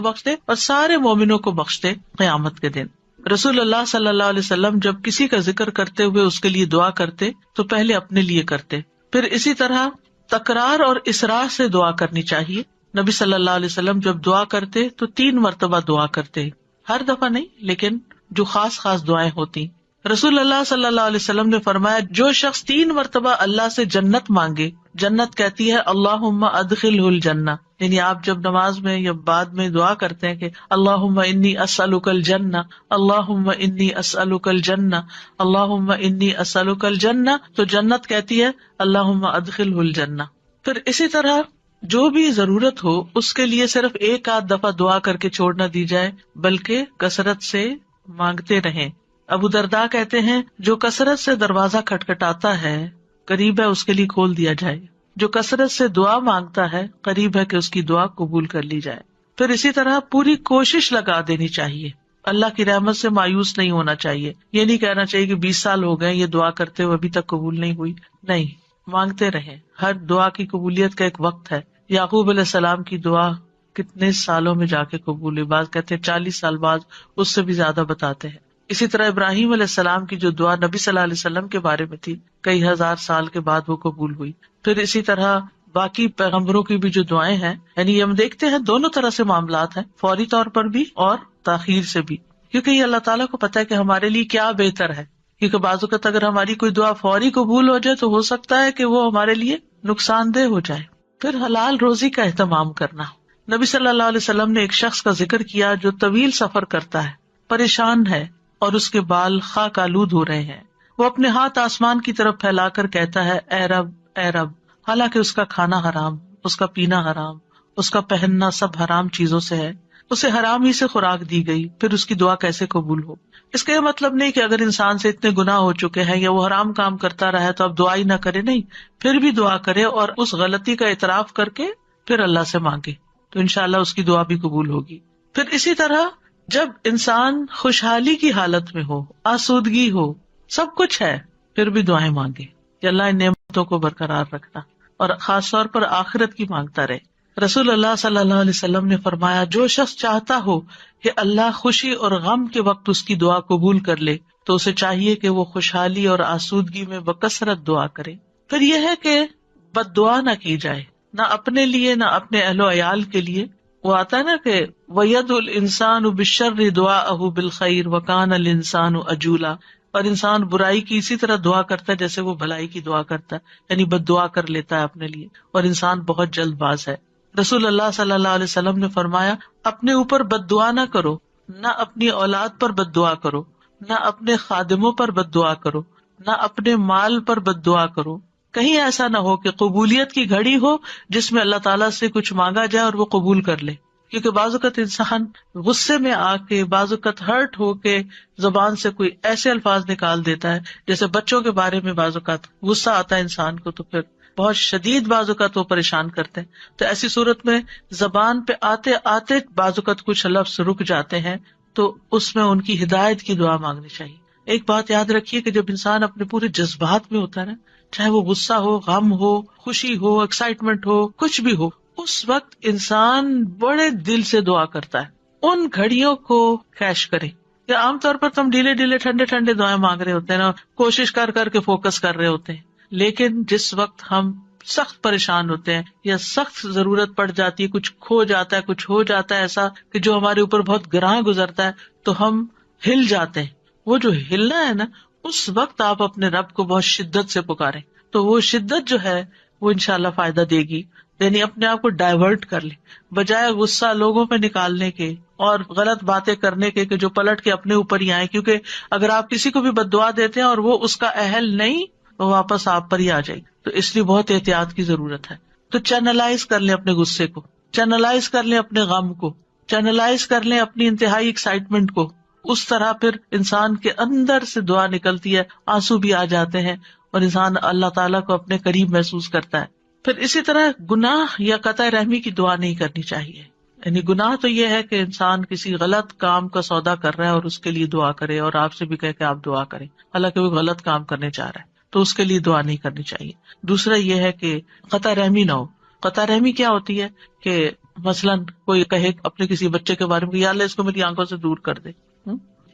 بخش دے اور سارے مومنوں کو بخش دے قیامت کے دن. رسول اللہ صلی اللہ علیہ وسلم جب کسی کا ذکر کرتے ہوئے اس کے لیے دعا کرتے تو پہلے اپنے لیے کرتے, پھر اسی طرح تکرار اور اصرار سے دعا کرنی چاہیے. نبی صلی اللہ علیہ وسلم جب دعا کرتے تو 3 مرتبہ دعا کرتے, ہر دفعہ نہیں لیکن جو خاص خاص دعائیں ہوتی. رسول اللہ صلی اللہ علیہ وسلم نے فرمایا جو شخص 3 مرتبہ اللہ سے جنت مانگے, جنت کہتی ہے اللہم ادخلہ الجنہ, یعنی آپ جب نماز میں یا بعد میں دعا کرتے ہیں کہ اللہم انی اسألک الجنہ, اللہم انی اسألک الجنہ, اللہم انی اسألک الجنہ, تو جنت کہتی ہے اللہم ادخلہ الجنہ. پھر اسی طرح جو بھی ضرورت ہو اس کے لیے صرف 1 دفعہ دعا کر کے چھوڑ نہ دی جائے بلکہ کثرت سے مانگتے رہیں. ابو درداء کہتے ہیں جو کثرت سے دروازہ کھٹکھٹاتا ہے قریب ہے اس کے لیے کھول دیا جائے, جو کثرت سے دعا مانگتا ہے قریب ہے کہ اس کی دعا قبول کر لی جائے. پھر اسی طرح پوری کوشش لگا دینی چاہیے, اللہ کی رحمت سے مایوس نہیں ہونا چاہیے. یہ نہیں کہنا چاہیے کہ 20 سال ہو گئے یہ دعا کرتے ہوئے ابھی تک قبول نہیں ہوئی. نہیں, مانگتے رہیں. ہر دعا کی قبولیت کا ایک وقت ہے. یعقوب علیہ السلام کی دعا کتنے سالوں میں جا کے قبول ہوئی, بعض کہتے ہیں 40 سال بعد, اس سے بھی زیادہ بتاتے ہیں. اسی طرح ابراہیم علیہ السلام کی جو دعا نبی صلی اللہ علیہ وسلم کے بارے میں تھی کئی ہزار سال کے بعد وہ قبول ہوئی. پھر اسی طرح باقی پیغمبروں کی بھی جو دعائیں ہیں, یعنی ہم دیکھتے ہیں دونوں طرح سے معاملات ہیں, فوری طور پر بھی اور تاخیر سے بھی, کیونکہ یہ اللہ تعالیٰ کو پتا ہے کہ ہمارے لیے کیا بہتر ہے. کیونکہ بعض اوقات اگر ہماری کوئی دعا فوری قبول ہو جائے تو ہو سکتا ہے کہ وہ ہمارے لیے نقصان دہ ہو جائے. پھر حلال روزی کا اہتمام کرنا. نبی صلی اللہ علیہ وسلم نے ایک شخص کا ذکر کیا جو طویل سفر کرتا ہے, پریشان ہے اور اس کے بال خاک آلود ہو رہے ہیں. وہ اپنے ہاتھ آسمان کی طرف پھیلا کر کہتا ہے اے رب اے رب, حالانکہ اس کا کھانا حرام, اس کا پینا حرام, اس کا پہننا سب حرام چیزوں سے ہے, اسے حرام ہی سے خوراک دی گئی, پھر اس کی دعا کیسے قبول ہو؟ اس کا یہ مطلب نہیں کہ اگر انسان سے اتنے گناہ ہو چکے ہیں یا وہ حرام کام کرتا رہا ہے تو اب دعا ہی نہ کرے, نہیں, پھر بھی دعا کرے اور اس غلطی کا اعتراف کر کے پھر اللہ سے مانگے تو انشاءاللہ اس کی دعا بھی قبول ہوگی. پھر اسی طرح جب انسان خوشحالی کی حالت میں ہو, آسودگی ہو, سب کچھ ہے, پھر بھی دعائیں مانگے کہ اللہ ان نعمتوں کو برقرار رکھنا, اور خاص طور پر آخرت کی مانگتا رہے. رسول اللہ صلی اللہ علیہ وسلم نے فرمایا جو شخص چاہتا ہو کہ اللہ خوشی اور غم کے وقت اس کی دعا قبول کر لے تو اسے چاہیے کہ وہ خوشحالی اور آسودگی میں بکثرت دعا کرے. پھر یہ ہے کہ بد دعا نہ کی جائے, نہ اپنے لیے نہ اپنے اہل و عیال کے لیے. وہ آتا ہے نا کہ وَيَدْعُ الْإِنسَانُ بِالشَّرِّ دُعَاءَهُ بِالْخَيْرِ وَكَانَ الْإِنسَانُ عَجُولًا, اور انسان برائی کی اسی طرح دعا کرتا ہے جیسے وہ بھلائی کی دعا کرتا ہے, یعنی بد دعا کر لیتا ہے اپنے لیے, اور انسان بہت جلد باز ہے. رسول اللہ صلی اللہ علیہ وسلم نے فرمایا اپنے اوپر بد دعا نہ کرو, نہ اپنی اولاد پر بد دعا کرو, نہ اپنے خادموں پر بد دعا کرو, نہ اپنے مال پر بد دعا کرو. کہیں ایسا نہ ہو کہ قبولیت کی گھڑی ہو جس میں اللہ تعالیٰ سے کچھ مانگا جائے اور وہ قبول کر لے, کیونکہ بعض اوقات انسان غصے میں آ کے, بعض اوقات ہرٹ ہو کے زبان سے کوئی ایسے الفاظ نکال دیتا ہے, جیسے بچوں کے بارے میں بعض اوقات غصہ آتا ہے انسان کو تو پھر بہت شدید بعض اوقات وہ پریشان کرتے ہیں. تو ایسی صورت میں زبان پہ آتے آتے بعض اوقات کچھ لفظ رک جاتے ہیں, تو اس میں ان کی ہدایت کی دعا مانگنی چاہیے. ایک بات یاد رکھیے کہ جب انسان اپنے پورے جذبات میں ہوتا ہے نا, چاہے وہ غصہ ہو, غم ہو, خوشی ہو, ایکسائٹمنٹ ہو, کچھ بھی ہو, اس وقت انسان بڑے دل سے دعا کرتا ہے. ان گھڑیوں کو کیش کریں, کہ عام طور پر تو ہم ڈھیلے ڈھیلے ٹھنڈے ٹھنڈے دعائیں مانگ رہے ہوتے ہیں نا، کوشش کر کر کے فوکس کر رہے ہوتے ہیں. لیکن جس وقت ہم سخت پریشان ہوتے ہیں یا سخت ضرورت پڑ جاتی ہے، کچھ کھو جاتا ہے، کچھ ہو جاتا ہے ایسا کہ جو ہمارے اوپر بہت گراں گزرتا ہے، تو ہم ہل جاتے ہیں. وہ جو ہلنا ہے نا، اس وقت آپ اپنے رب کو بہت شدت سے پکاریں، تو وہ شدت جو ہے وہ انشاءاللہ فائدہ دے گی. یعنی اپنے آپ کو ڈائیورٹ کر لیں، بجائے غصہ لوگوں پہ نکالنے کے اور غلط باتیں کرنے کے کہ جو پلٹ کے اپنے اوپر ہی آئے. کیونکہ اگر آپ کسی کو بھی بد دعا دیتے ہیں اور وہ اس کا اہل نہیں، وہ واپس آپ پر ہی آ جائے گی. تو اس لیے بہت احتیاط کی ضرورت ہے. تو چینلائز کر لیں اپنے غصے کو، چینلائز کر لیں اپنے غم کو، چینلائز کر لیں اپنی انتہائی ایکسائٹمنٹ کو. اس طرح پھر انسان کے اندر سے دعا نکلتی ہے، آنسو بھی آ جاتے ہیں اور انسان اللہ تعالیٰ کو اپنے قریب محسوس کرتا ہے. پھر اسی طرح گناہ یا قطع رحمی کی دعا نہیں کرنی چاہیے. یعنی گناہ تو یہ ہے کہ انسان کسی غلط کام کا سودا کر رہا ہے اور اس کے لیے دعا کرے اور آپ سے بھی کہے کہ آپ دعا کریں، حالانکہ وہ غلط کام کرنے چاہ رہا ہے، تو اس کے لیے دعا نہیں کرنی چاہیے. دوسرا یہ ہے کہ قطع رحمی نہ ہو. قطع رحمی کیا ہوتی ہے کہ مثلاً کوئی کہے اپنے کسی بچے کے بارے میں یا اللہ اس کو میری آنکھوں سے دور کر دے،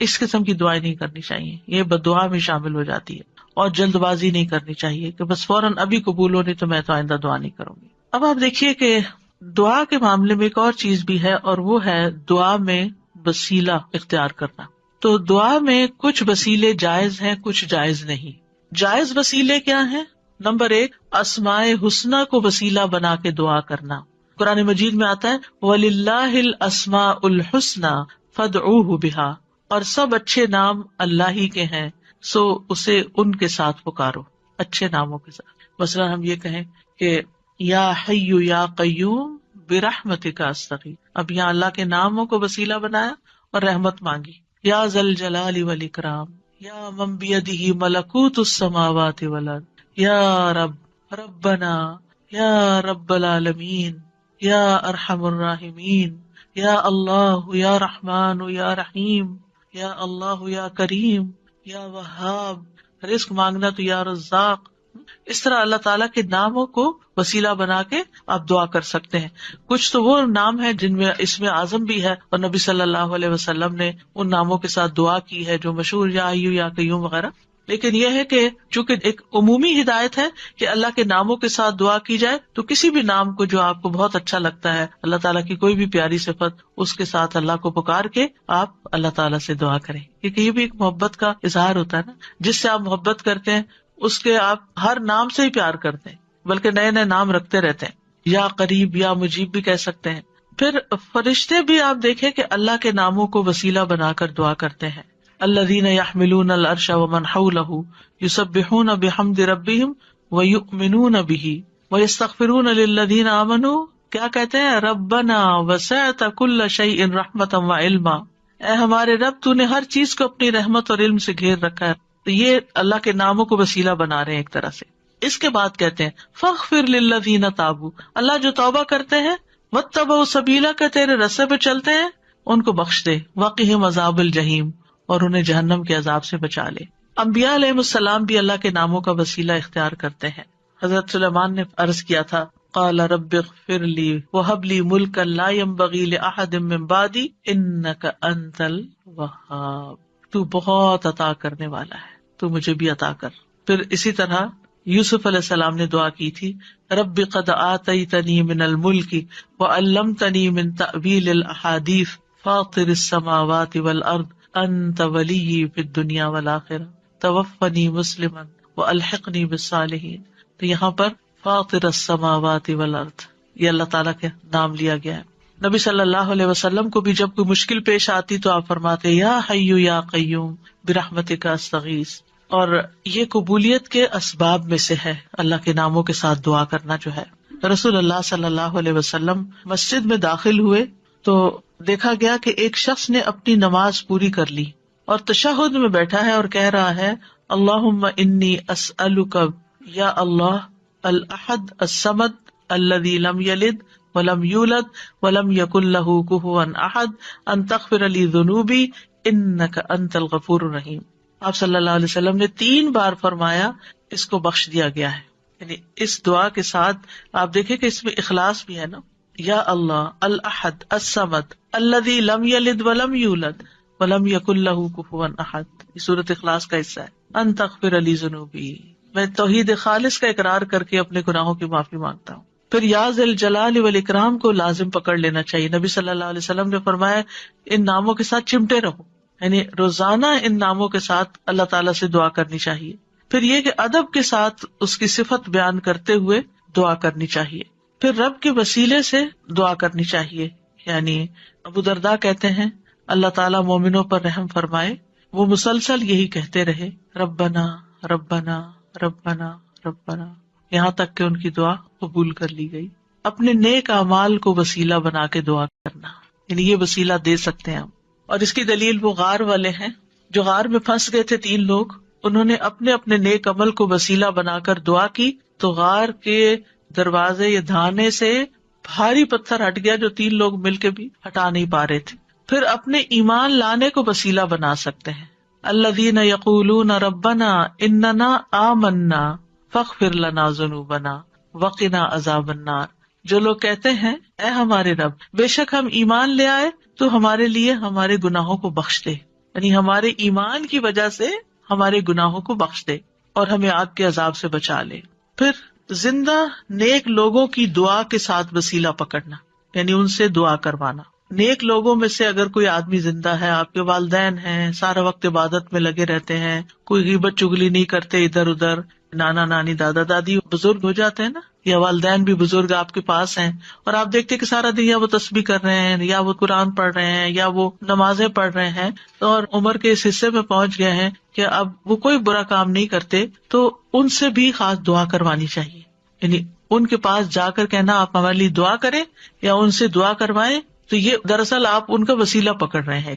اس قسم کی دعائیں نہیں کرنی چاہیے. یہ بددعا میں شامل ہو جاتی ہے. اور جلد بازی نہیں کرنی چاہیے کہ بس فوراً ابھی قبول ہونی تو میں تو آئندہ دعا نہیں کروں گی. اب آپ دیکھیے کہ دعا کے معاملے میں ایک اور چیز بھی ہے، اور وہ ہے دعا میں وسیلہ اختیار کرنا. تو دعا میں کچھ وسیلے جائز ہیں، کچھ جائز نہیں. جائز وسیلے کیا ہیں؟ نمبر 1، اسماء حسنی کو وسیلہ بنا کے دعا کرنا. قرآن مجید میں آتا ہے وَلِلَّهِ الْأَسْمَاءُ الْحُسْنَى فَادْعُوهُ بِهَا، اور سب اچھے نام اللہ ہی کے ہیں، سو اسے ان کے ساتھ پکارو، اچھے ناموں کے ساتھ. مثلا ہم یہ کہیں کہ یا حی یا قیوم برحمتک استغیث، اب یہاں اللہ کے ناموں کو وسیلہ بنایا اور رحمت مانگی. یا ذا الجلال والاکرام، یا من بیدہ ملکوت السماوات والارض، یا رب ربنا، یا رب العالمین، یا ارحم الراحمین، یا اللہ یا رحمان یا رحیم، یا اللہ یا کریم، یا وہاب. رزق مانگنا تو یا رزاق. اس طرح اللہ تعالیٰ کے ناموں کو وسیلہ بنا کے آپ دعا کر سکتے ہیں. کچھ تو وہ نام ہیں جن میں اسم اعظم بھی ہے، اور نبی صلی اللہ علیہ وسلم نے ان ناموں کے ساتھ دعا کی ہے جو مشہور یا حی یا قیوم وغیرہ. لیکن یہ ہے کہ چونکہ ایک عمومی ہدایت ہے کہ اللہ کے ناموں کے ساتھ دعا کی جائے، تو کسی بھی نام کو جو آپ کو بہت اچھا لگتا ہے، اللہ تعالیٰ کی کوئی بھی پیاری صفت، اس کے ساتھ اللہ کو پکار کے آپ اللہ تعالیٰ سے دعا کریں. کیونکہ یہ بھی ایک محبت کا اظہار ہوتا ہے نا، جس سے آپ محبت کرتے ہیں اس کے آپ ہر نام سے ہی پیار کرتے ہیں، بلکہ نئے نئے نام رکھتے رہتے ہیں. یا قریب یا مجیب بھی کہہ سکتے ہیں. پھر فرشتے بھی آپ دیکھیں کہ اللہ کے ناموں کو وسیلہ بنا کر دعا کرتے ہیں. الذین یحملون العرش ومن حولہ یسبحون بحمد ربہم ویؤمنون بہ ویستغفرون للذین آمنوا. کیا کہتے ہیں؟ ربنا وسعت کل شیء رحمتا وعلما، اے ہمارے رب تو نے ہر چیز کو اپنی رحمت اور علم سے گھیر رکھا ہے. تو یہ اللہ کے ناموں کو وسیلہ بنا رہے ہیں ایک طرح سے. اس کے بعد کہتے ہیں فاغفر للذین تابوا، اللہ جو توبہ کرتے ہیں، واتبعوا سبیلک، تیرے رستے پہ چلتے ہیں، ان کو بخش دے. وقہم عذاب الجحیم، اور انہیں جہنم کے عذاب سے بچا لے. انبیاء علیہ السلام بھی اللہ کے ناموں کا وسیلہ اختیار کرتے ہیں. حضرت سلیمان نے عرض کیا تھا قال رب اغفر لی وہب لی ملکا لا ينبغی لأحد من بعدی انک انت الوہاب. تو بہت عطا کرنے والا ہے، تو مجھے بھی عطا کر. پھر اسی طرح یوسف علیہ السلام نے دعا کی تھی رب قد آتیتنی من الملک وعلمتنی من تأویل الاحادیث فاطر السماوات والارض انت ولی فی الدنیا والآخرہ توفنی مسلما والحقنی بالصالحین. تو یہاں پر فاطر السماوات والارض یہ اللہ تعالیٰ کے نام لیا گیا ہے. نبی صلی اللہ علیہ وسلم کو بھی جب کوئی مشکل پیش آتی تو آپ فرماتے یا حی یا قیوم برحمتک استغیث. اور یہ قبولیت کے اسباب میں سے ہے اللہ کے ناموں کے ساتھ دعا کرنا جو ہے. رسول اللہ صلی اللہ علیہ وسلم مسجد میں داخل ہوئے تو دیکھا گیا کہ ایک شخص نے اپنی نماز پوری کر لی اور تشہد میں بیٹھا ہے اور کہہ رہا ہے اللہم انی اسألک یا اللہ الاحد الصمد الذی لم یلد ولم یولد ولم یکن لہ کفوا احد ان تغفر لی ذنوبی انک انت الغفور الرحیم. آپ صلی اللہ علیہ وسلم نے 3 بار فرمایا اس کو بخش دیا گیا ہے. یعنی اس دعا کے ساتھ آپ دیکھیں کہ اس میں اخلاص بھی ہے نا. یا اللہ الاحد الصمد الذی لم یلد ولم یولد وَلَمْ يَكُنْ لَهُ كُفُوًا أَحَدٌ، یہ سورۃ اخلاص کا حصہ ہے۔ أَن تَغْفِرَ لِي ذُنُوبِي، میں توحید خالص کا اقرار کر کے اپنے گناہوں کی معافی مانگتا ہوں۔ پھر یا ذی الجلال والاکرام کو لازم پکڑ لینا چاہیے۔ نبی صلی اللہ علیہ وسلم نے فرمایا ان ناموں کے ساتھ چمٹے رہو، یعنی روزانہ ان ناموں کے ساتھ اللہ تعالیٰ سے دعا کرنی چاہیے۔ پھر یہ کہ ادب کے ساتھ اس کی صفت بیان کرتے ہوئے دعا کرنی چاہیے۔ پھر رب کے وسیلے سے دعا کرنی چاہیے، یعنی ابو درداء کہتے ہیں اللہ تعالیٰ مومنوں پر رحم فرمائے، وہ مسلسل یہی کہتے رہے ربنا ربنا ربنا ربنا، یہاں تک کہ ان کی دعا قبول کر لی گئی۔ اپنے نیک اعمال کو وسیلہ بنا کے دعا کرنا، یعنی یہ وسیلہ دے سکتے ہیں ہم۔ اور اس کی دلیل وہ غار والے ہیں جو غار میں پھنس گئے تھے، 3 لوگ، انہوں نے اپنے اپنے نیک عمل کو وسیلہ بنا کر دعا کی تو غار کے دروازے یا دھانے سے بھاری پتھر ہٹ گیا جو 3 لوگ مل کے بھی ہٹا نہیں پا رہے تھے۔ پھر اپنے ایمان لانے کو وسیلہ بنا سکتے ہیں، الذین یقولون ربنا اننا آمنا فاغفر لنا ذنوبنا وقنا عذاب النار، جو لوگ کہتے ہیں اے ہمارے رب، بے شک ہم ایمان لے آئے تو ہمارے لیے ہمارے گناہوں کو بخش دے، یعنی ہمارے ایمان کی وجہ سے ہمارے گناہوں کو بخش دے اور ہمیں آگ کے عذاب سے بچا لے۔ پھر زندہ نیک لوگوں کی دعا کے ساتھ وسیلہ پکڑنا، یعنی ان سے دعا کروانا۔ نیک لوگوں میں سے اگر کوئی آدمی زندہ ہے، آپ کے والدین ہیں، سارا وقت عبادت میں لگے رہتے ہیں، کوئی غیبت چگلی نہیں کرتے ادھر ادھر، نانا نانی دادا دادی بزرگ ہو جاتے ہیں نا، یا والدین بھی بزرگ آپ کے پاس ہیں، اور آپ دیکھتے کہ سارا دن یا وہ تسبیح کر رہے ہیں، یا وہ قرآن پڑھ رہے ہیں، یا وہ نمازیں پڑھ رہے ہیں، اور عمر کے اس حصے میں پہنچ گئے ہیں کہ اب وہ کوئی برا کام نہیں کرتے، تو ان سے بھی خاص دعا کروانی چاہیے۔ یعنی ان کے پاس جا کر کہنا آپ ہمارے لیے دعا کریں یا ان سے دعا کروائیں، تو یہ دراصل آپ ان کا وسیلہ پکڑ رہے ہیں۔